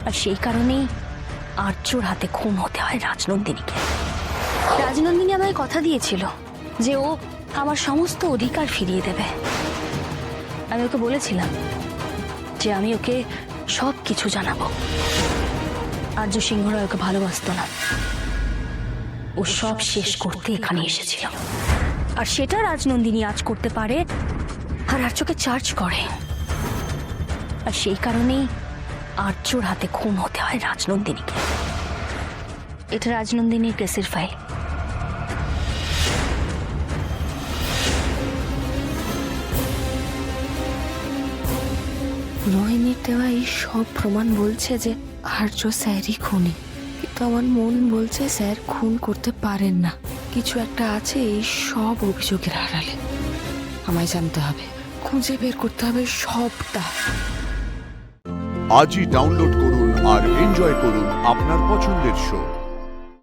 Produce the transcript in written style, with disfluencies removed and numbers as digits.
আর সেই কারণেই আর্যর হাতে খুন হতে হয় রাজনন্দিনীকে। রাজনন্দিনী আমায় কথা দিয়েছিল যে ও আমার সমস্ত অধিকার ফিরিয়ে দেবে। আমি ওকে বলেছিলাম যে আমি ওকে সব কিছু জানাবো। আর্য সিংহ রায় ওকে ভালোবাসতো না, ও সব শেষ করতে এখানে এসেছিল। আর সেটা রাজনন্দিনী আজ করতে পারে আর আর্যকে চার্জ করে। আর সেই কারণেই আর্যর হাতে খুন হতে হয় রাজনন্দিনীকে। এটা রাজনন্দিনীর কেসের ফাইল। রোহিণীর দেওয়া এই সব প্রমাণ বলছে যে আর্য স্যারই খুনি, কিন্তু আমার মন বলছে স্যার খুন করতে পারেন না। কিছু একটা আছে এই সব অভিযোগের আড়ালে। আমায় জানতে হবে, খুঁজে বের করতে হবে সবটা। আজই ডাউনলোড করুন আর এনজয় করুন আপনার পছন্দের শো।